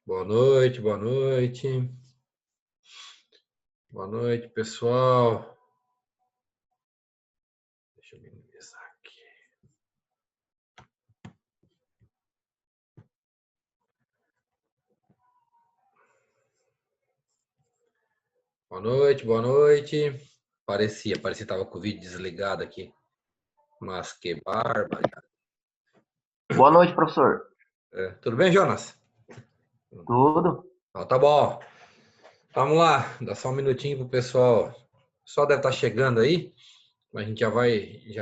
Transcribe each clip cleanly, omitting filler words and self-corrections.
Boa noite, boa noite. Boa noite, pessoal. Deixa eu minimizar aqui. Boa noite, boa noite. Parecia que estava com o vídeo desligado aqui. Mas que bárbaro. Boa noite, professor. Tudo bem, Jonas? Tudo? Tá bom. Vamos lá, dá só um minutinho pro pessoal. O pessoal deve estar chegando aí. A gente já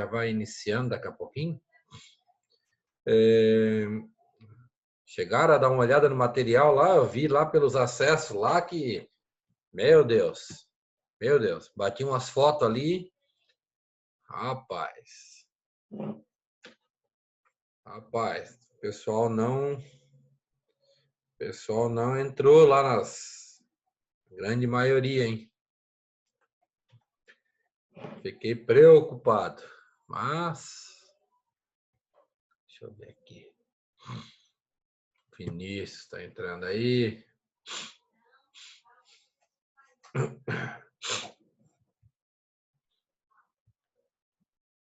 vai iniciando daqui a pouquinho. Chegaram a dar uma olhada no material lá, eu vi lá pelos acessos lá que, meu Deus, bati umas fotos ali, rapaz, o pessoal não entrou lá nas grande maioria, hein? Fiquei preocupado, mas deixa eu ver aqui. Vinícius está entrando aí.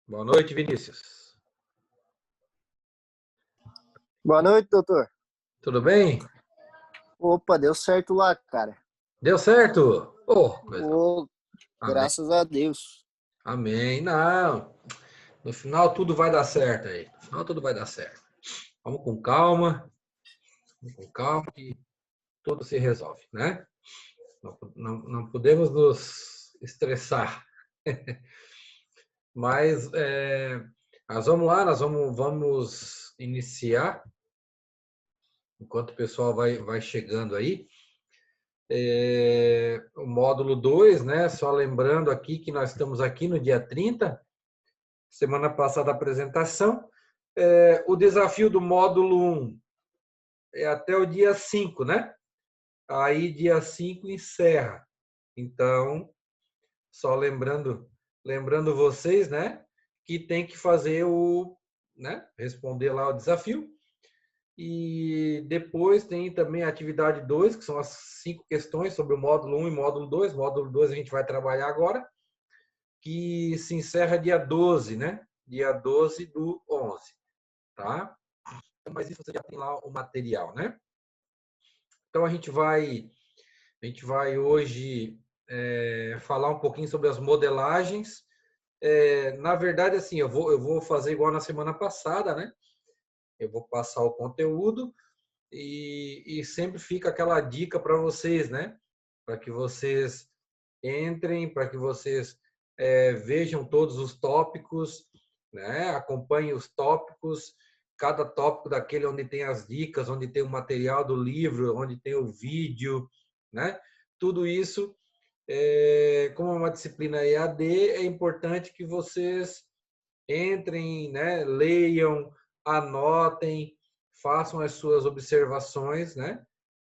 Boa noite, Vinícius. Boa noite, doutor. Tudo bem? Opa, deu certo lá, cara. Deu certo? Graças a Deus. Amém. Não, no final tudo vai dar certo aí. No final tudo vai dar certo. Vamos com calma que tudo se resolve, né? Não podemos nos estressar. Mas nós vamos lá, vamos iniciar. Enquanto o pessoal vai chegando aí. O módulo 2, né? Só lembrando aqui que nós estamos aqui no dia 30, semana passada a apresentação. O desafio do módulo 1 é até o dia 5, né? Aí dia 5 encerra. Então, só lembrando vocês, né, que tem que fazer né, responder lá o desafio. E depois tem também a atividade 2, que são as 5 questões sobre o módulo 1 e módulo 2. Módulo 2 a gente vai trabalhar agora, que se encerra dia 12, né? Dia 12 do 11, tá? Mas isso você já tem lá o material, né? Então a gente vai hoje falar um pouquinho sobre as modelagens. Na verdade, assim, eu vou fazer igual na semana passada, né? Eu vou passar o conteúdo e sempre fica aquela dica para vocês, né? Para que vocês entrem, para que vocês vejam todos os tópicos, né? Acompanhem os tópicos, cada tópico daquele onde tem as dicas, onde tem o material do livro, onde tem o vídeo, né? Tudo isso, como é uma disciplina EAD, é importante que vocês entrem, né? Leiam, anotem, façam as suas observações, né?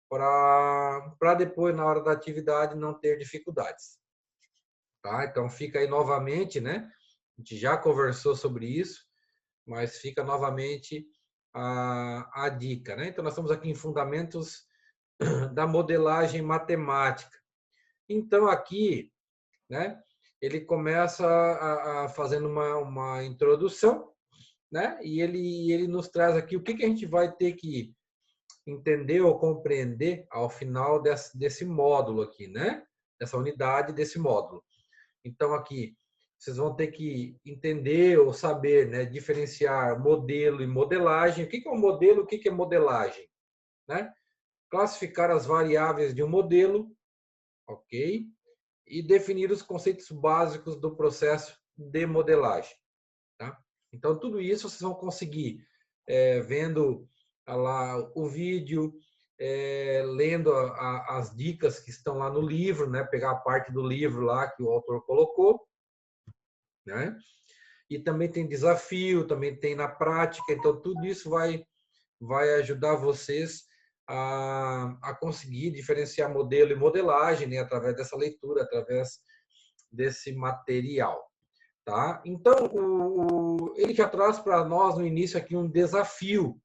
Para depois, na hora da atividade, não ter dificuldades. Tá? Então, fica aí novamente, né? A gente já conversou sobre isso, mas fica novamente a dica, né? Então, nós estamos aqui em Fundamentos da Modelagem Matemática. Então, aqui, né? Ele começa fazendo uma introdução, né? E ele nos traz aqui o que a gente vai ter que entender ou compreender ao final desse módulo aqui, né? Dessa unidade desse módulo. Então, aqui, vocês vão ter que entender ou saber, né, diferenciar modelo e modelagem. O que é um modelo? O que é modelagem? Né? Classificar as variáveis de um modelo, ok? E definir os conceitos básicos do processo de modelagem. Tá? Então, tudo isso vocês vão conseguir vendo lá o vídeo, lendo as dicas que estão lá no livro, né? Pegar a parte do livro lá que o autor colocou, né? E também tem desafio, também tem na prática, então tudo isso vai ajudar vocês a conseguir diferenciar modelo e modelagem, né? Através dessa leitura, através desse material. Tá? Então, ele já traz para nós no início aqui um desafio,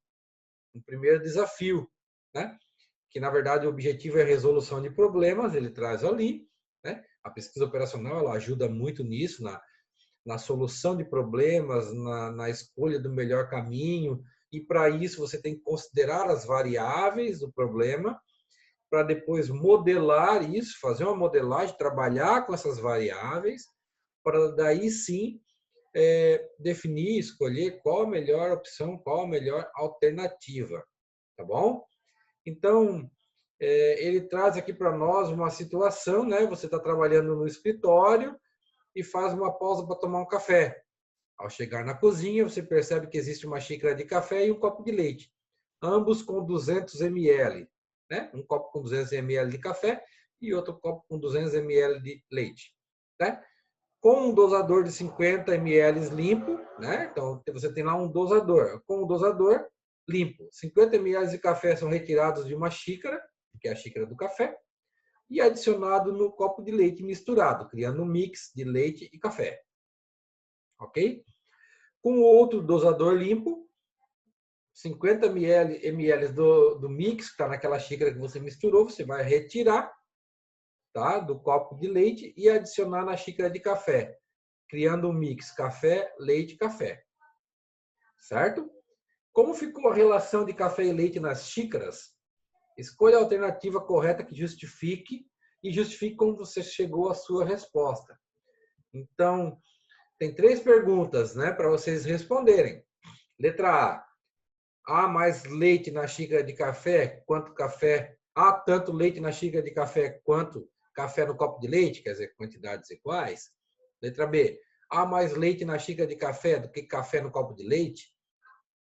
um primeiro desafio, né? Que na verdade o objetivo é a resolução de problemas, ele traz ali, né? A pesquisa operacional ela ajuda muito nisso, na solução de problemas, na escolha do melhor caminho, e para isso você tem que considerar as variáveis do problema, para depois modelar isso, fazer uma modelagem, trabalhar com essas variáveis, para daí sim definir, escolher qual a melhor opção, qual a melhor alternativa, tá bom? Então, ele traz aqui para nós uma situação, né? Você está trabalhando no escritório e faz uma pausa para tomar um café. Ao chegar na cozinha, você percebe que existe uma xícara de café e um copo de leite, ambos com 200 ml, né? Um copo com 200 ml de café e outro copo com 200 ml de leite, né? Com um dosador de 50 ml limpo, né? Então, você tem lá um dosador. Com um dosador limpo, 50 ml de café são retirados de uma xícara, que é a xícara do café, e adicionado no copo de leite misturado, criando um mix de leite e café. Ok? Com outro dosador limpo, 50 ml do mix que está naquela xícara que você misturou, você vai retirar, tá, do copo de leite e adicionar na xícara de café, criando um mix café, leite, café. Certo? Como ficou a relação de café e leite nas xícaras? Escolha a alternativa correta que justifique e justifique como você chegou à sua resposta. Então, tem 3 perguntas, né, para vocês responderem. Letra A. Há mais leite na xícara de café quanto café? Há tanto leite na xícara de café quanto café no copo de leite? Quer dizer, quantidades iguais. Letra B. Há mais leite na xícara de café do que café no copo de leite?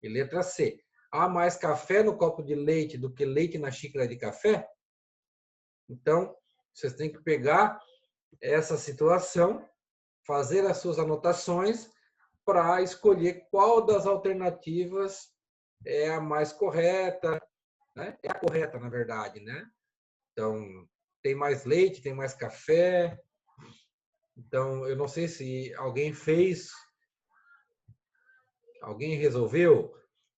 E letra C. Há mais café no copo de leite do que leite na xícara de café? Então, vocês têm que pegar essa situação, fazer as suas anotações para escolher qual das alternativas é a mais correta, né? É a correta, na verdade, né? Então, tem mais leite, tem mais café. Então, eu não sei se alguém fez, alguém resolveu,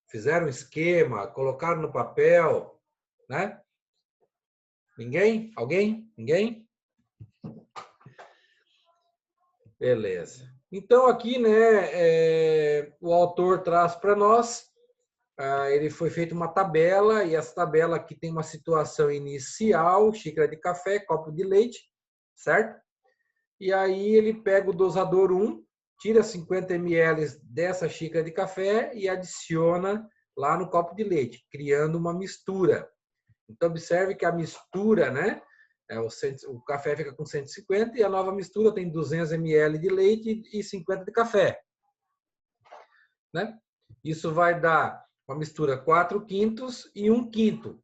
fizeram um esquema, colocaram no papel, né? Ninguém? Alguém? Ninguém? Beleza. Então, aqui, né, o autor traz para nós, ele foi feita uma tabela, e essa tabela aqui tem uma situação inicial, xícara de café, copo de leite, certo? E aí ele pega o dosador 1, tira 50 ml dessa xícara de café e adiciona lá no copo de leite, criando uma mistura. Então, observe que a mistura, né? O café fica com 150 e a nova mistura tem 200 ml de leite e 50 de café. Né? Isso vai dar uma mistura 4/5 e 1/5.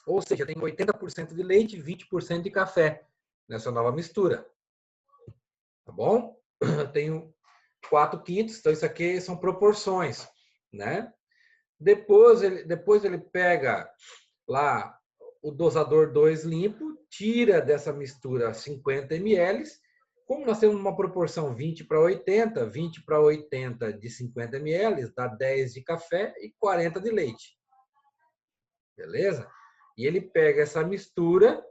Ou seja, tem 80% de leite e 20% de café nessa nova mistura. Tá bom? Eu tenho 4/5, então isso aqui são proporções. Né? Depois ele pega lá o dosador 2 limpo, tira dessa mistura 50 ml. Como nós temos uma proporção 20/80, 20/80 de 50 ml, dá 10 de café e 40 de leite. Beleza? E ele pega essa mistura,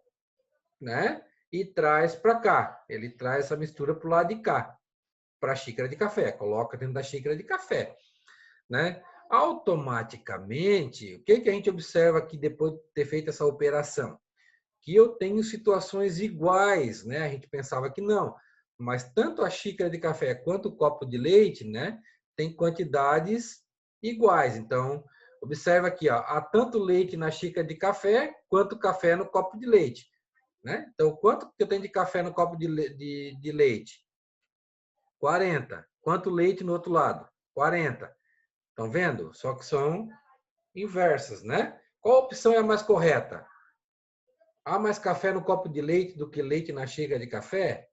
né, e traz para cá. Ele traz essa mistura para o lado de cá, para a xícara de café. Coloca dentro da xícara de café. Né? Automaticamente, o que a gente observa aqui depois de ter feito essa operação? Que eu tenho situações iguais, né? A gente pensava que não, mas tanto a xícara de café quanto o copo de leite, né, tem quantidades iguais. Então, observa aqui, ó, há tanto leite na xícara de café quanto café no copo de leite, né? Então, quanto que eu tenho de café no copo de leite? 40. Quanto leite no outro lado? 40. Estão vendo? Só que são inversas, né? Qual opção é a mais correta? Há mais café no copo de leite do que leite na xícara de café?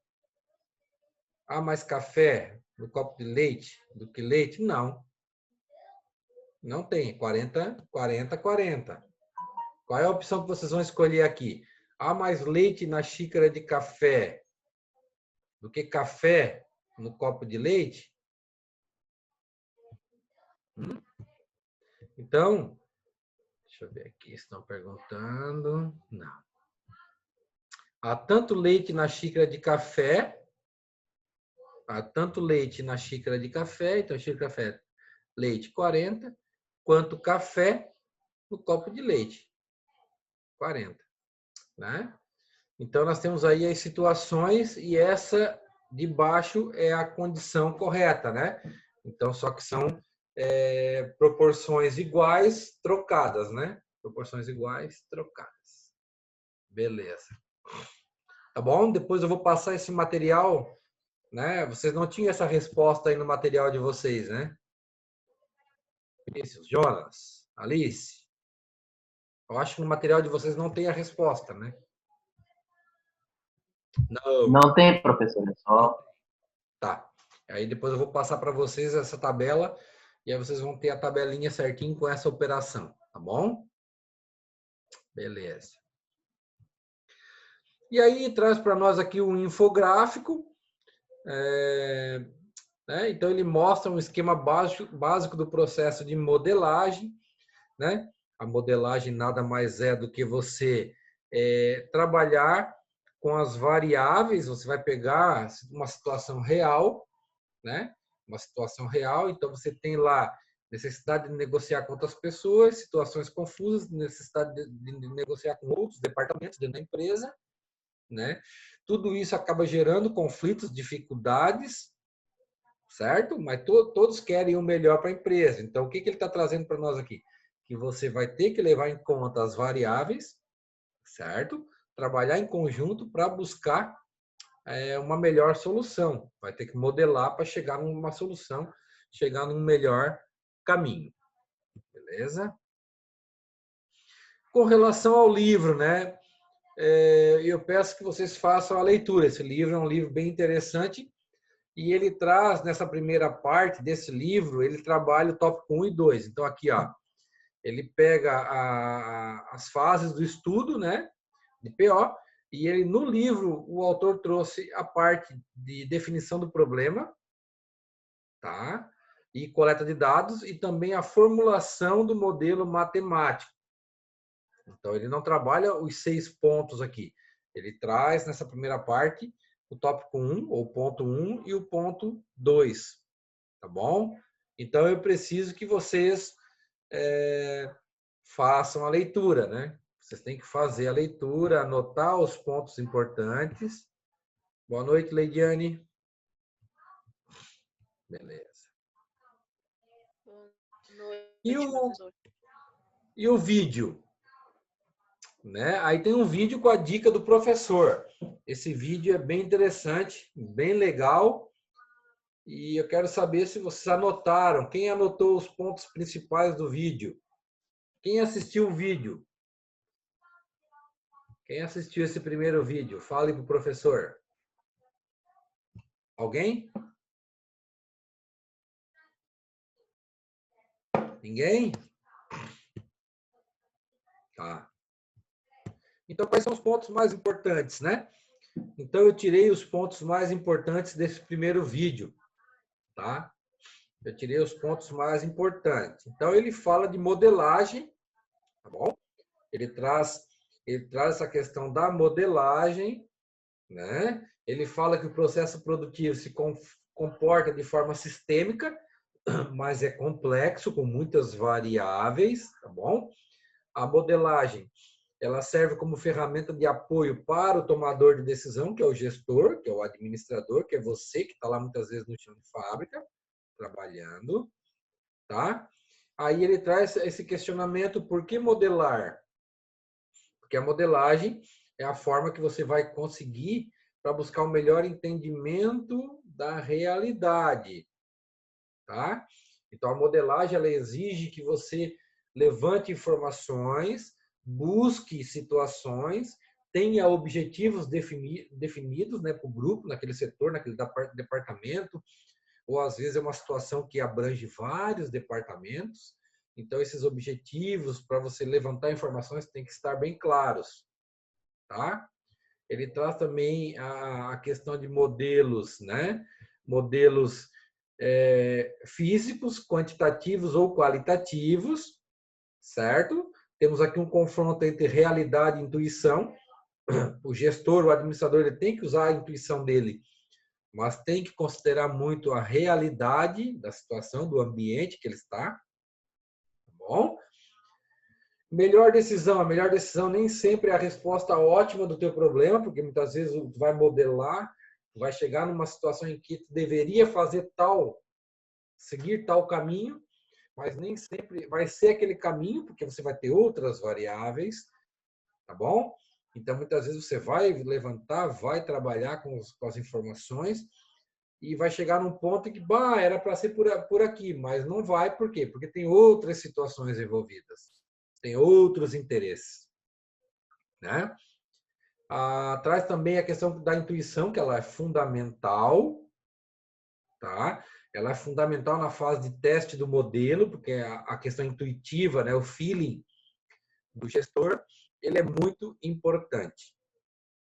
Há mais café no copo de leite do que leite? Não. Não tem. 40, 40, 40. Qual é a opção que vocês vão escolher aqui? Há mais leite na xícara de café do que café no copo de leite? Então, deixa eu ver aqui, estão perguntando. Não. Há tanto leite na xícara de café, há tanto leite na xícara de café, então xícara de café, leite 40, quanto café no copo de leite, 40, né? Então, nós temos aí as situações e essa de baixo é a condição correta, né? Então, só que são proporções iguais trocadas, né? Proporções iguais trocadas. Beleza. Tá bom? Depois eu vou passar esse material, né? Vocês não tinham essa resposta aí no material de vocês, né? Vinícius, Jonas, Alice. Eu acho que no material de vocês não tem a resposta, né? Não. Não tem, professor, é só... Tá. Aí depois eu vou passar para vocês essa tabela e aí vocês vão ter a tabelinha certinho com essa operação, tá bom? Beleza. E aí traz para nós aqui um infográfico, né? Então ele mostra um esquema básico do processo de modelagem, né? A modelagem nada mais é do que você trabalhar com as variáveis. Você vai pegar uma situação real, né? Uma situação real, então você tem lá necessidade de negociar com outras pessoas, situações confusas, necessidade de negociar com outros departamentos dentro da empresa, né? Tudo isso acaba gerando conflitos, dificuldades, certo? Mas todos querem o melhor para a empresa. Então, o que ele está trazendo para nós aqui? Que você vai ter que levar em conta as variáveis, certo? Trabalhar em conjunto para buscar uma melhor solução. Vai ter que modelar para chegar numa solução, chegar num melhor caminho. Beleza? Com relação ao livro, né? Eu peço que vocês façam a leitura. Esse livro é um livro bem interessante e ele traz, nessa primeira parte desse livro, ele trabalha o tópico 1 e 2. Então, aqui, ó, ele pega as fases do estudo, né, de PO, e ele, no livro, o autor trouxe a parte de definição do problema, tá? E coleta de dados, e também a formulação do modelo matemático. Então, ele não trabalha os 6 pontos aqui. Ele traz, nessa primeira parte, o tópico 1, ou ponto 1, e o ponto 2, tá bom? Então, eu preciso que vocês façam a leitura, né? Vocês têm que fazer a leitura, anotar os pontos importantes. Boa noite, Leidiane. Beleza. Boa noite, E professor. o vídeo? Né? Aí tem um vídeo com a dica do professor. Esse vídeo é bem interessante, bem legal. E eu quero saber se vocês anotaram. Quem anotou os pontos principais do vídeo? Quem assistiu o vídeo? Quem assistiu esse primeiro vídeo? Fale para o professor. Alguém? Ninguém? Tá. Então, quais são os pontos mais importantes, né? Então, eu tirei os pontos mais importantes desse primeiro vídeo, tá? Eu tirei os pontos mais importantes. Então, ele fala de modelagem, tá bom? Ele traz essa questão da modelagem, né? Ele fala que o processo produtivo se comporta de forma sistêmica, mas é complexo, com muitas variáveis, tá bom? A modelagem, ela serve como ferramenta de apoio para o tomador de decisão, que é o gestor, que é o administrador, que é você que está lá muitas vezes no chão de fábrica, trabalhando, tá? Aí ele traz esse questionamento, por que modelar? Porque a modelagem é a forma que você vai conseguir para buscar um melhor entendimento da realidade, tá? Então, a modelagem, ela exige que você levante informações, busque situações, tenha objetivos definidos, né, para o grupo, naquele setor, naquele departamento, ou às vezes é uma situação que abrange vários departamentos. Então, esses objetivos para você levantar informações têm que estar bem claros, tá? Ele traz também a questão de modelos, né? Modelos físicos, quantitativos ou qualitativos, certo? Temos aqui um confronto entre realidade e intuição. O gestor, o administrador, ele tem que usar a intuição dele, mas tem que considerar muito a realidade da situação, do ambiente que ele está. Tá bom? Melhor decisão. A melhor decisão nem sempre é a resposta ótima do teu problema, porque muitas vezes tu vai modelar, tu vai chegar numa situação em que tu deveria fazer seguir tal caminho, mas nem sempre vai ser aquele caminho, porque você vai ter outras variáveis, tá bom? Então, muitas vezes você vai levantar, vai trabalhar com as informações e vai chegar num ponto em que, era para ser por aqui, mas não vai, por quê? Porque tem outras situações envolvidas, tem outros interesses, né? Traz também a questão da intuição, que ela é fundamental, tá? Ela é fundamental na fase de teste do modelo, porque a questão intuitiva, né, o feeling do gestor, ele é muito importante,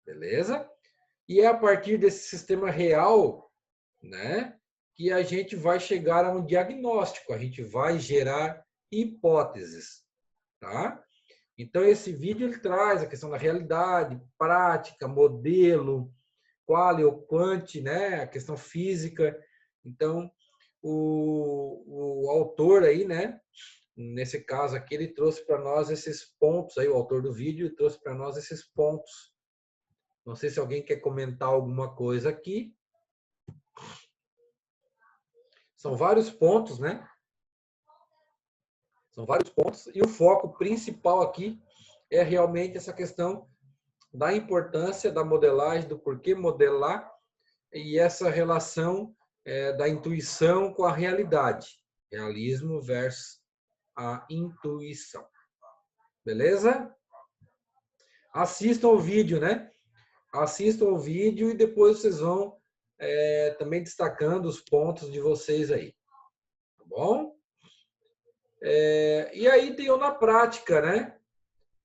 beleza? E é a partir desse sistema real, né, que a gente vai chegar a um diagnóstico, a gente vai gerar hipóteses, tá? Então, esse vídeo ele traz a questão da realidade, prática, modelo, qual ou quant, né, a questão física. Então, o autor aí, né, nesse caso aqui, ele trouxe para nós esses pontos aí, o autor do vídeo trouxe para nós esses pontos. Não sei se alguém quer comentar alguma coisa aqui. São vários pontos, né? São vários pontos. E o foco principal aqui é realmente essa questão da importância da modelagem, do porquê modelar e essa relação da intuição com a realidade. Realismo versus a intuição. Beleza? Assistam o vídeo, né? Assistam o vídeo e depois vocês vão também destacando os pontos de vocês aí. Tá bom? E aí tem o na prática, né?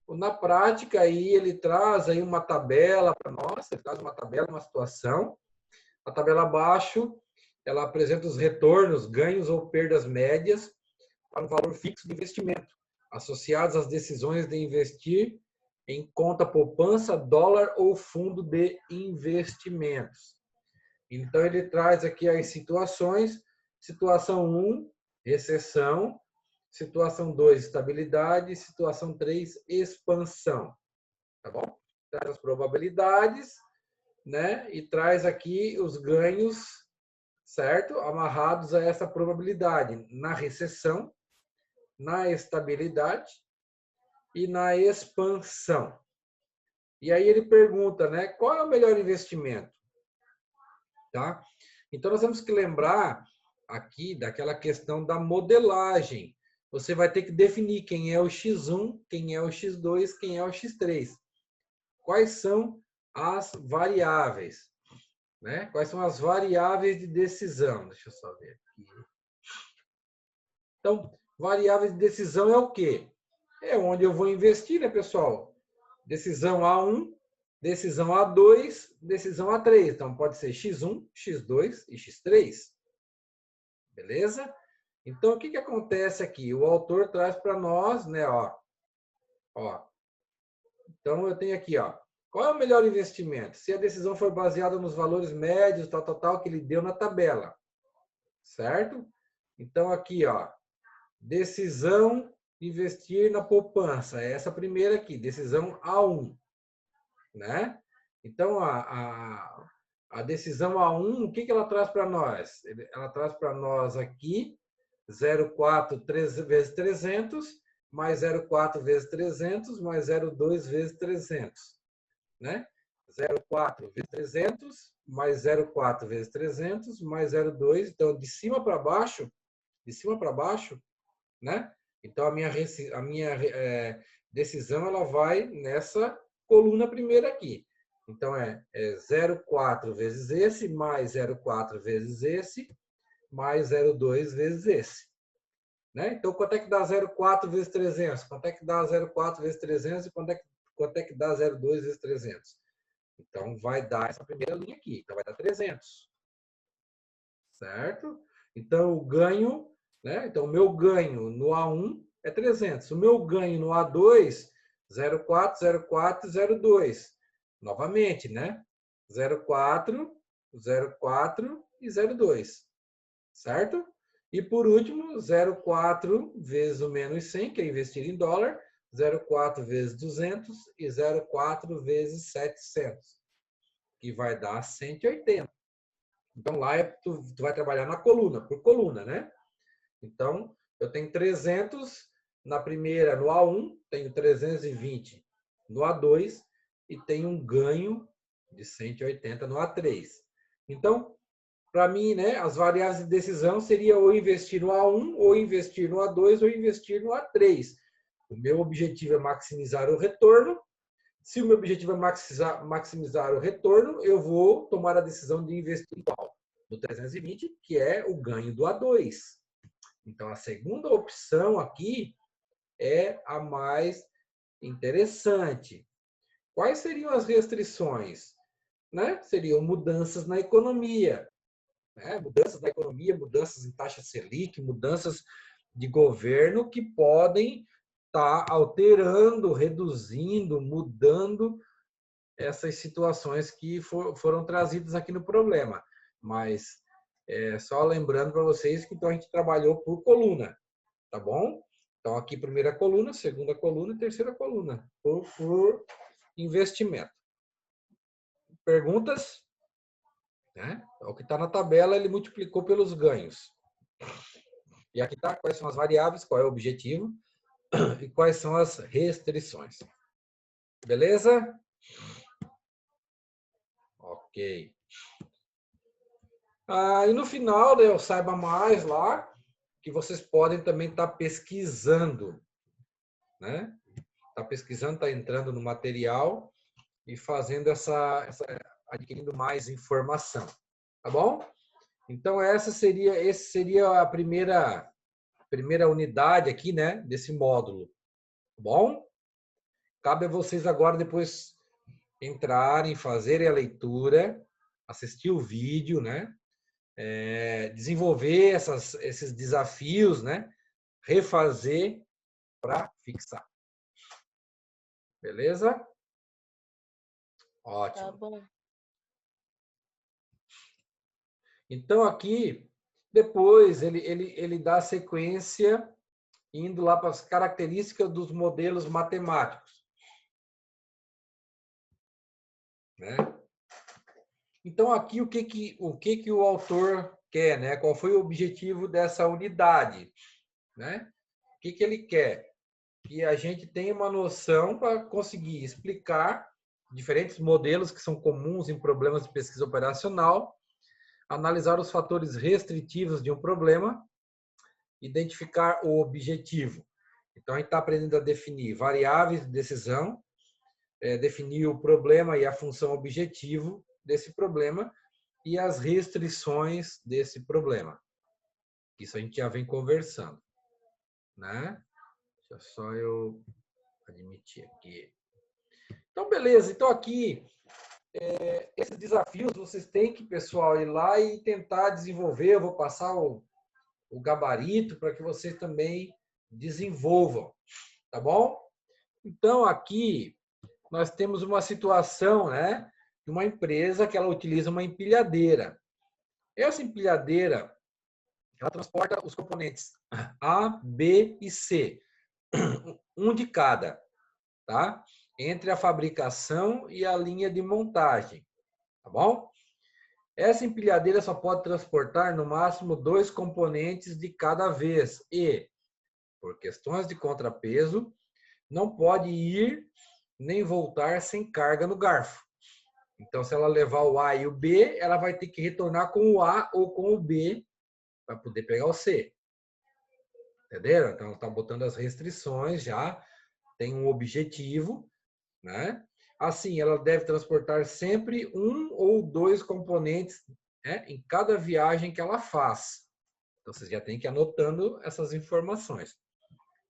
O na prática aí ele traz aí uma tabela para nós, ele traz uma tabela, uma situação. A tabela abaixo, ela apresenta os retornos, ganhos ou perdas médias para um valor fixo de investimento, associados às decisões de investir em conta poupança, dólar ou fundo de investimentos. Então, ele traz aqui as situações. Situação 1, recessão. Situação 2, estabilidade. Situação 3, expansão. Tá bom? Traz as probabilidades, né? E traz aqui os ganhos, certo? Amarrados a essa probabilidade na recessão, na estabilidade e na expansão. E aí ele pergunta, né? Qual é o melhor investimento? Tá? Então, nós temos que lembrar aqui daquela questão da modelagem. Você vai ter que definir quem é o X1, quem é o X2, quem é o X3. Quais são as variáveis? Né? Quais são as variáveis de decisão? Deixa eu só ver aqui. Então, variáveis de decisão é o quê? É onde eu vou investir, né, pessoal? Decisão A1, decisão A2, decisão A3. Então, pode ser X1, X2 e X3. Beleza? Então, o que acontece aqui? O autor traz para nós, né, ó. Então, eu tenho aqui, ó. Qual é o melhor investimento? Se a decisão for baseada nos valores médios, tal, que ele deu na tabela. Certo? Então, aqui, ó. Decisão investir na poupança. É essa primeira aqui, decisão A1. Né? Então, a decisão A1, o que ela traz para nós? Ela traz para nós aqui 0,4 vezes 300, mais 0,4 vezes 300, mais 0,2 vezes 300. Né? 0,4 vezes 300, mais 0,4 vezes 300, mais 0,2. Então, de cima para baixo, né? Então, a minha decisão ela vai nessa coluna primeira aqui. Então, é 0,4 vezes esse, mais 0,4 vezes esse, mais 0,2 vezes esse. Né? Então, quanto é que dá 0,4 vezes 300? Quanto é que dá 0,4 vezes 300? E quanto é que dá 0,2 vezes 300? Então, vai dar essa primeira linha aqui. Então, vai dar 300. Certo? Então, o ganho, né? Então, o meu ganho no A1 é 300. O meu ganho no A2, 0,4, 0,4, 0,2. Novamente, né? 0,4, 0,4 e 0,2. Certo? E por último, 0,4 vezes o menos 100, que é investir em dólar, 0,4 vezes 200 e 0,4 vezes 700, que vai dar 180. Então lá tu vai trabalhar na coluna, por coluna, né? Então, eu tenho 300 na primeira, no A1, tenho 320 no A2 e tenho um ganho de 180 no A3. Então, para mim, né, as variáveis de decisão seria ou investir no A1, ou investir no A2, ou investir no A3. O meu objetivo é maximizar o retorno. Se o meu objetivo é maximizar o retorno, eu vou tomar a decisão de investir em qual? No 320, que é o ganho do A2. Então, a segunda opção aqui é a mais interessante. Quais seriam as restrições? Né? Seriam mudanças na economia. Mudanças na economia, mudanças em taxa Selic, mudanças de governo que podem estar alterando, reduzindo, mudando essas situações que foram trazidas aqui no problema. Mas só lembrando para vocês que então a gente trabalhou por coluna, tá bom? Então aqui primeira coluna, segunda coluna e terceira coluna, por investimento. Perguntas? Né? O que está na tabela, ele multiplicou pelos ganhos. E aqui está quais são as variáveis, qual é o objetivo e quais são as restrições. Beleza? Ok. E no final, né, eu saiba mais lá, que vocês podem também estar pesquisando. Né? Está pesquisando, está entrando no material e fazendo adquirindo mais informação. Tá bom? Então, esse seria a primeira unidade aqui, né, desse módulo. Tá bom? Cabe a vocês agora depois entrarem, fazerem a leitura, assistir o vídeo, né? Desenvolver esses desafios, né? Refazer para fixar. Beleza? Ótimo. Tá bom. Então, aqui, depois, ele dá sequência indo lá para as características dos modelos matemáticos. Né? Então, aqui, o que o autor quer? Né? Qual foi o objetivo dessa unidade? Né? O que ele quer? Que a gente tenha uma noção para conseguir explicar diferentes modelos que são comuns em problemas de pesquisa operacional, analisar os fatores restritivos de um problema, identificar o objetivo. Então, a gente está aprendendo a definir variáveis de decisão, definir o problema e a função objetivo desse problema e as restrições desse problema. Isso a gente já vem conversando. Né? Deixa só eu admitir aqui. Então, beleza. Então, aqui, esses desafios vocês têm que, pessoal, ir lá e tentar desenvolver. Eu vou passar o gabarito para que vocês também desenvolvam. Tá bom? Então, aqui, nós temos uma situação, né, de uma empresa que ela utiliza uma empilhadeira. Essa empilhadeira, ela transporta os componentes A, B e C, um de cada, tá? Entre a fabricação e a linha de montagem, tá bom? Essa empilhadeira só pode transportar no máximo 2 componentes de cada vez e, por questões de contrapeso, não pode ir nem voltar sem carga no garfo. Então, se ela levar o A e o B, ela vai ter que retornar com o A ou com o B para poder pegar o C. Entenderam? Então, ela está botando as restrições já, tem um objetivo, né? Assim, ela deve transportar sempre um ou dois componentes, né, em cada viagem que ela faz. Então, vocês já têm que ir anotando essas informações.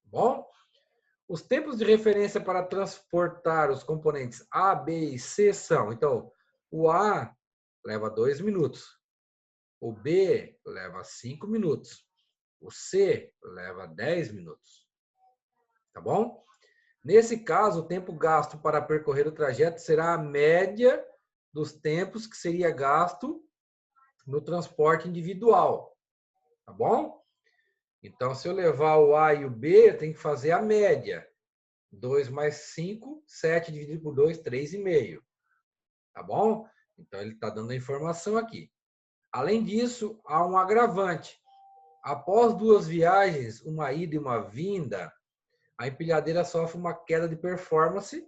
Bom? Os tempos de referência para transportar os componentes A, B e C são, então, o A leva 2 minutos, o B leva 5 minutos, o C leva 10 minutos. Tá bom? Nesse caso, o tempo gasto para percorrer o trajeto será a média dos tempos que seria gasto no transporte individual. Tá bom? Então, se eu levar o A e o B, eu tenho que fazer a média. 2 mais 5, 7 dividido por 2, 3,5. Tá bom? Então, ele está dando a informação aqui. Além disso, há um agravante. Após 2 viagens, uma ida e uma vinda, a empilhadeira sofre uma queda de performance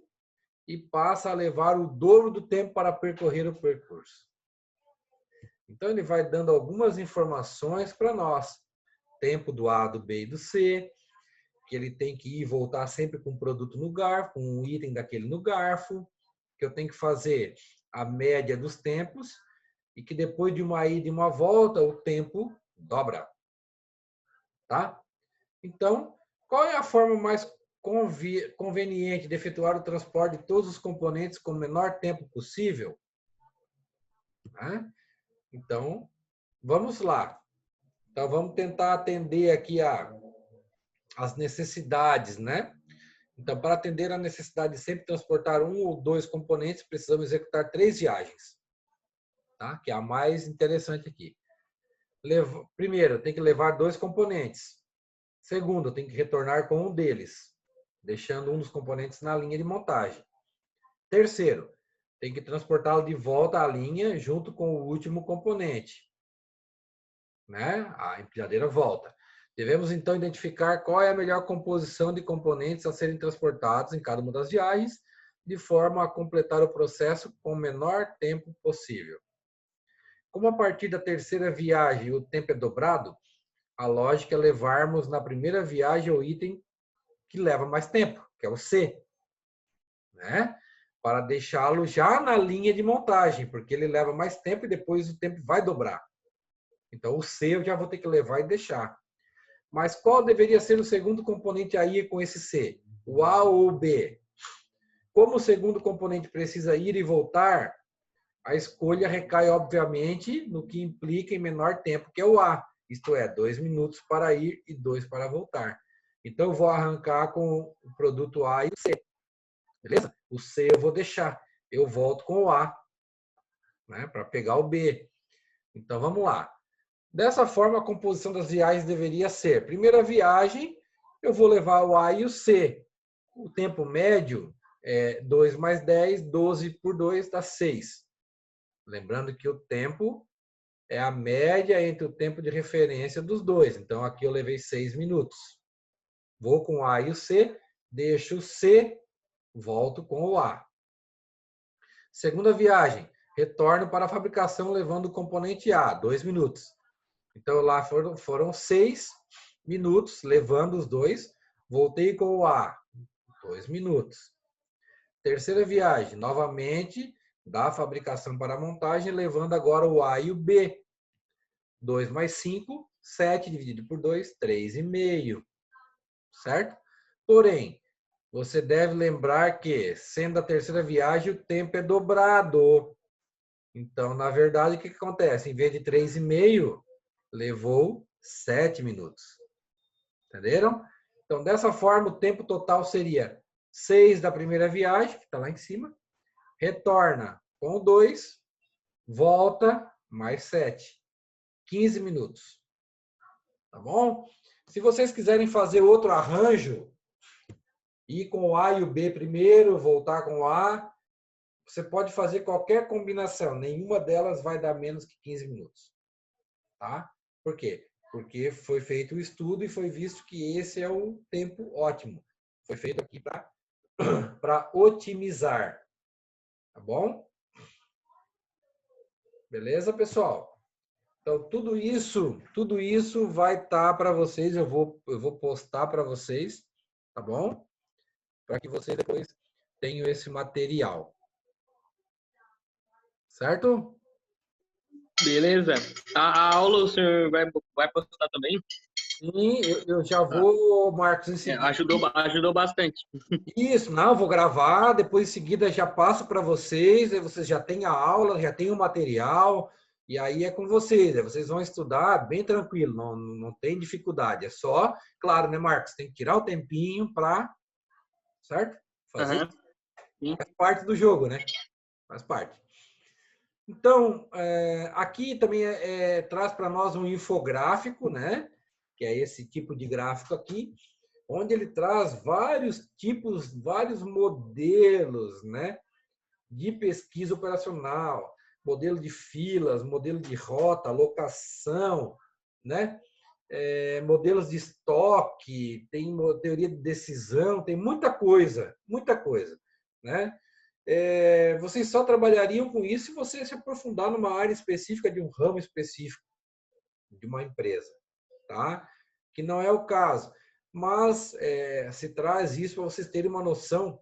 e passa a levar o dobro do tempo para percorrer o percurso. Então, ele vai dando algumas informações para nós. Tempo do A, do B e do C, que ele tem que ir e voltar sempre com um produto no garfo, com um item daquele no garfo, que eu tenho que fazer a média dos tempos e que depois de uma ida e uma volta, o tempo dobra. Tá? Então, qual é a forma mais conveniente de efetuar o transporte de todos os componentes com o menor tempo possível? Tá? Então, vamos lá. Então, vamos tentar atender aqui as necessidades, né? Então, para atender a necessidade de sempre transportar um ou dois componentes, precisamos executar 3 viagens, tá? Que é a mais interessante aqui. Primeiro, tem que levar 2 componentes. Segundo, tem que retornar com um deles, deixando um dos componentes na linha de montagem. Terceiro, tem que transportá-lo de volta à linha junto com o último componente, né? A empilhadeira volta. Devemos, então, identificar qual é a melhor composição de componentes a serem transportados em cada uma das viagens, de forma a completar o processo com o menor tempo possível. Como a partir da terceira viagem o tempo é dobrado, a lógica é levarmos na primeira viagem o item que leva mais tempo, que é o C, né? Para deixá-lo já na linha de montagem, porque ele leva mais tempo e depois o tempo vai dobrar. Então, o C eu já vou ter que levar e deixar. Mas qual deveria ser o segundo componente a ir com esse C? O A ou o B? Como o segundo componente precisa ir e voltar, a escolha recai, obviamente, no que implica em menor tempo, que é o A. Isto é, 2 minutos para ir e 2 para voltar. Então, eu vou arrancar com o produto A e o C. Beleza? O C eu vou deixar. Eu volto com o A, né, para pegar o B. Então, vamos lá. Dessa forma, a composição das viagens deveria ser: primeira viagem, eu vou levar o A e o C. O tempo médio é 2 mais 10, 12 por 2 dá 6. Lembrando que o tempo é a média entre o tempo de referência dos dois. Então, aqui eu levei 6 minutos. Vou com o A e o C, deixo o C, volto com o A. Segunda viagem, retorno para a fabricação levando o componente A, 2 minutos. Então, lá foram 6 minutos, levando os dois. Voltei com o A, 2 minutos. Terceira viagem, novamente, da fabricação para a montagem, levando agora o A e o B. 2 mais 5, 7 dividido por 2, 3,5. Certo? Porém, você deve lembrar que, sendo a terceira viagem, o tempo é dobrado. Então, na verdade, o que acontece? Em vez de 3,5, levou 7 minutos. Entenderam? Então, dessa forma, o tempo total seria 6 da primeira viagem, que está lá em cima, retorna com 2, volta mais 7. 15 minutos. Tá bom? Se vocês quiserem fazer outro arranjo, ir com o A e o B primeiro, voltar com o A, você pode fazer qualquer combinação. Nenhuma delas vai dar menos que 15 minutos. Tá? Por quê? Porque foi feito o estudo e foi visto que esse é o tempo ótimo. Foi feito aqui para otimizar. Tá bom? Beleza, pessoal? Então, tudo isso vai estar para vocês, eu vou postar para vocês, tá bom? Para que vocês depois tenham esse material. Certo? Beleza. A aula o senhor vai postar também? Sim, eu já vou, Marcos, em seguida. Ajudou bastante. Isso, não, eu vou gravar, depois em seguida já passo para vocês, aí vocês já têm a aula, já têm o material, e aí é com vocês, aí vocês vão estudar bem tranquilo, não tem dificuldade, é só, claro, né, Marcos, tem que tirar o tempinho para, certo? Fazer, faz parte do jogo, né? Faz parte. Então, aqui também traz para nós um infográfico, né? Que é esse tipo de gráfico aqui, onde ele traz vários tipos, vários modelos, né? De pesquisa operacional, modelo de filas, modelo de rota, alocação, né? Modelos de estoque, tem teoria de decisão, tem muita coisa, né? Vocês só trabalhariam com isso se você se aprofundar numa área específica de um ramo específico de uma empresa, tá? Que não é o caso, mas se traz isso para vocês terem uma noção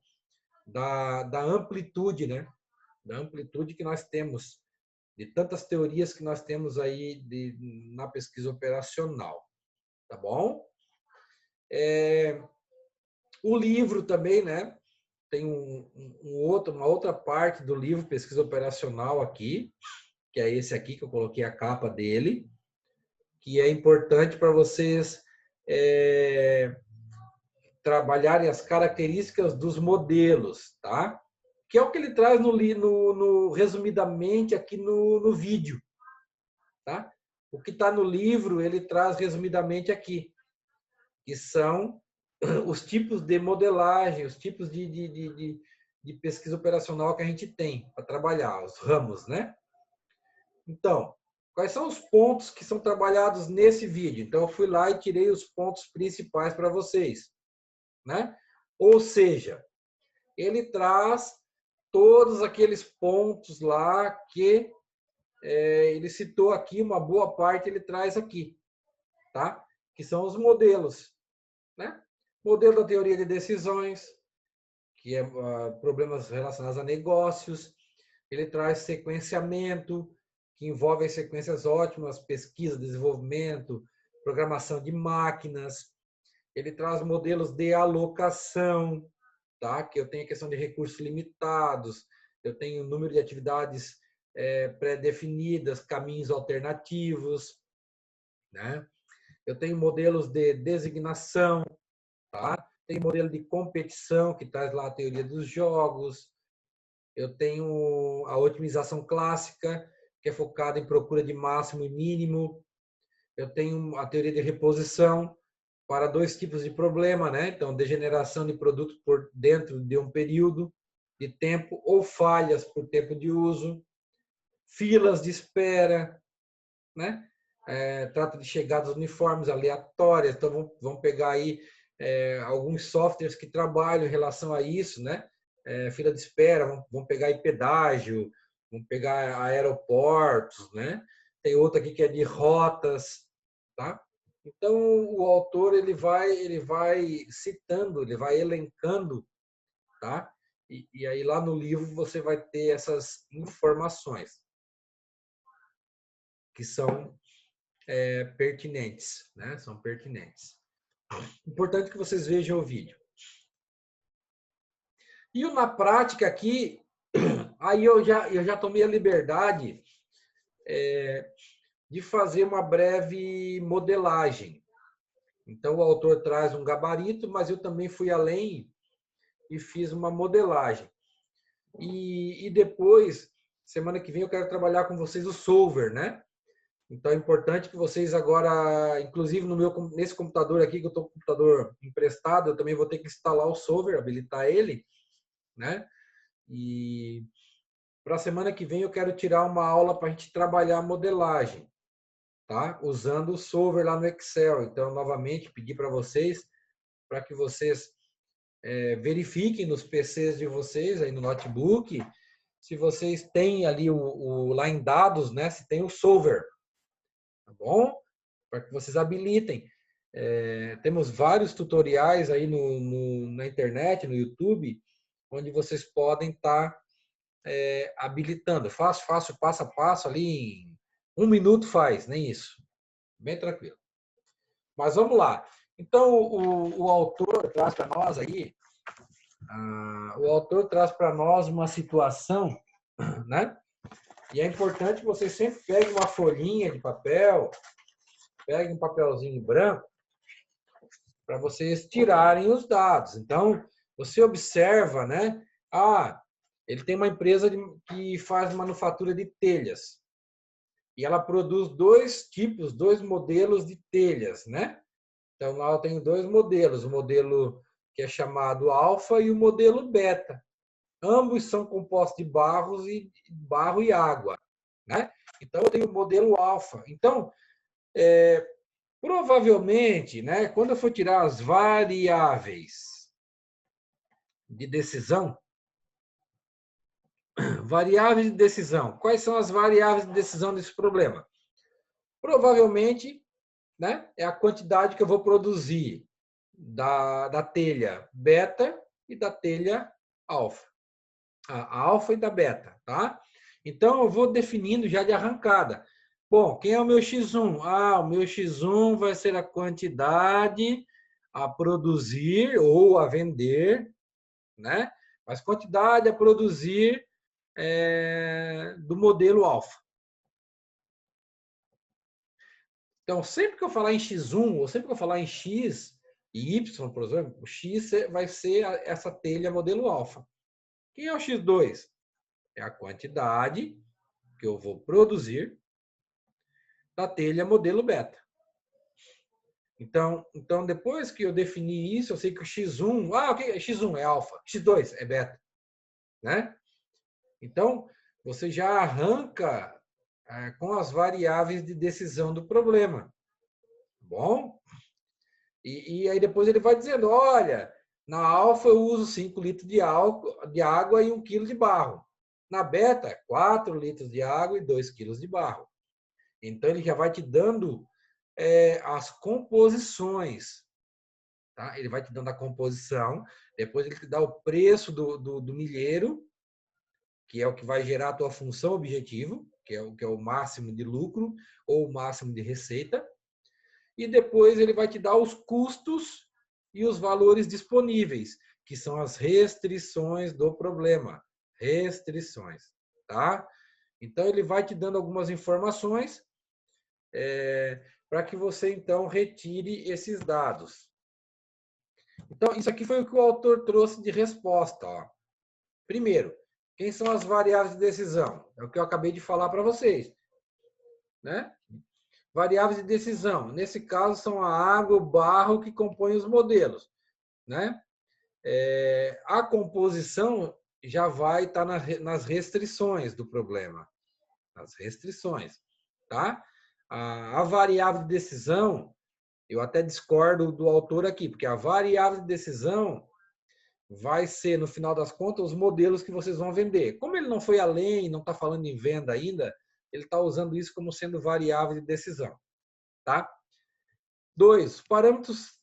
da amplitude, né? Da amplitude que nós temos, de tantas teorias que nós temos aí na pesquisa operacional, tá bom? O livro também, né? Tem uma outra parte do livro Pesquisa Operacional aqui, que é esse aqui que eu coloquei a capa dele, que é importante para vocês trabalharem as características dos modelos, tá? Que é o que ele traz resumidamente aqui no vídeo, tá? O que está no livro ele traz resumidamente aqui, que são os tipos de modelagem, os tipos de pesquisa operacional que a gente tem para trabalhar, os ramos, né? Então, quais são os pontos que são trabalhados nesse vídeo? Então, eu fui lá e tirei os pontos principais para vocês, né? Ou seja, ele traz todos aqueles pontos lá que ele citou aqui, uma boa parte ele traz aqui, tá? Que são os modelos, né? Modelo da teoria de decisões, que é problemas relacionados a negócios. Ele traz sequenciamento, que envolve as sequências ótimas, pesquisa, desenvolvimento, programação de máquinas. Ele traz modelos de alocação, tá? Que eu tenho a questão de recursos limitados, eu tenho número de atividades pré-definidas, caminhos alternativos, né? Eu tenho modelos de designação, tá? Tem modelo de competição, que traz lá a teoria dos jogos. Eu tenho a otimização clássica, que é focada em procura de máximo e mínimo. Eu tenho a teoria de reposição para dois tipos de problema, né? Então, degeneração de produto por dentro de um período de tempo ou falhas por tempo de uso. Filas de espera, né? Trata de chegadas uniformes, aleatórias. Então, vamos pegar aí alguns softwares que trabalham em relação a isso, né? Fila de espera, vamos pegar aí pedágio, vamos pegar aeroportos, né? Tem outro aqui que é de rotas, tá? Então, o autor ele vai citando, ele vai elencando, tá? E aí lá no livro você vai ter essas informações que são pertinentes, né? São pertinentes. Importante que vocês vejam o vídeo. E na prática aqui, aí eu já tomei a liberdade de fazer uma breve modelagem. Então, o autor traz um gabarito, mas eu também fui além e fiz uma modelagem. E depois, semana que vem, eu quero trabalhar com vocês o solver, né? Então, é importante que vocês agora, inclusive nesse computador aqui, que eu estou com o computador emprestado, eu também vou ter que instalar o solver, habilitar ele, né? E para a semana que vem eu quero tirar uma aula para a gente trabalhar a modelagem, tá? Usando o solver lá no Excel. Então, novamente, pedir para vocês, para que vocês verifiquem nos PCs de vocês, aí no notebook, se vocês têm ali lá em dados, né? Se tem o solver. tá bom? Para que vocês habilitem. Temos vários tutoriais aí na internet, no YouTube, onde vocês podem estar habilitando. Fácil, passo a passo, ali em 1 minuto faz, nem isso. Bem tranquilo. Mas vamos lá. Então, o autor traz para nós aí, uma situação, né? E é importante que vocês sempre peguem uma folhinha de papel, peguem um papelzinho branco, para vocês tirarem os dados. Então, você observa, né? Ele tem uma empresa que faz manufatura de telhas. E ela produz dois modelos de telhas, né? Então, lá eu tenho 2 modelos, o modelo que é chamado alfa e o modelo beta. Ambos são compostos de barro e água, né? Então, eu tenho o modelo alfa. Então, provavelmente, né, quando eu for tirar as variáveis de decisão, quais são as variáveis de decisão desse problema? Provavelmente, né, é a quantidade que eu vou produzir da telha beta e da telha alfa. A alfa e da beta, tá? Então, eu vou definindo já de arrancada. Bom, quem é o meu X1? O meu X1 vai ser a quantidade a produzir ou a vender, né? Mas quantidade a produzir do modelo alfa. Então, sempre que eu falar em X1, ou sempre que eu falar em X e Y, por exemplo, o X vai ser essa telha modelo alfa. Quem é o X2? É a quantidade que eu vou produzir da telha modelo beta. Então, depois que eu definir isso, eu sei que o X1, ok, X1 é alfa, X2 é beta, né? Então, você já arranca com as variáveis de decisão do problema. Bom? E aí depois ele vai dizendo, olha, na alfa eu uso 5 litros de água e 1 quilo de barro. Na beta, 4 litros de água e 2 quilos de barro. Então, ele já vai te dando as composições. Tá? Ele vai te dando a composição, depois ele te dá o preço do milheiro, que é o que vai gerar a tua função objetivo, que é o máximo de lucro ou o máximo de receita. E depois ele vai te dar os custos e os valores disponíveis, que são as restrições do problema. Restrições, tá? Então, ele vai te dando algumas informações para que você, então, retire esses dados. Então, isso aqui foi o que o autor trouxe de resposta. Ó. Primeiro, quem são as variáveis de decisão? É o que eu acabei de falar para vocês. Né? Variáveis de decisão. Nesse caso, são a água, o barro que compõem os modelos. Né? A composição já vai estar nas restrições do problema. Nas restrições. Tá? A variável de decisão, eu até discordo do autor aqui, porque a variável de decisão vai ser, no final das contas, os modelos que vocês vão vender. Como ele não foi além, não está falando em venda ainda, ele está usando isso como sendo variável de decisão. Tá? 2, parâmetros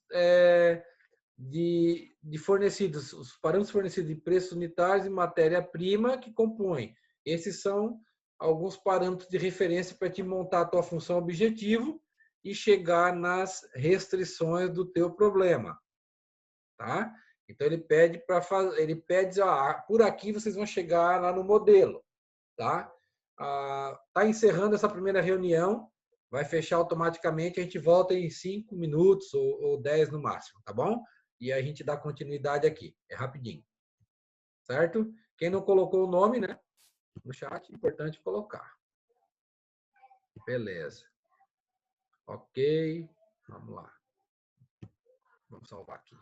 de fornecidos, os parâmetros fornecidos de preços unitários e matéria-prima que compõem. Esses são alguns parâmetros de referência para te montar a tua função objetivo e chegar nas restrições do teu problema. Tá? Então, ele pede por aqui vocês vão chegar lá no modelo. Tá? Tá encerrando essa primeira reunião, vai fechar automaticamente, a gente volta em 5 minutos ou 10 no máximo, tá bom? E a gente dá continuidade aqui, é rapidinho. Certo? Quem não colocou o nome, né? No chat, importante colocar. Beleza. Ok, vamos lá. Vamos salvar aqui.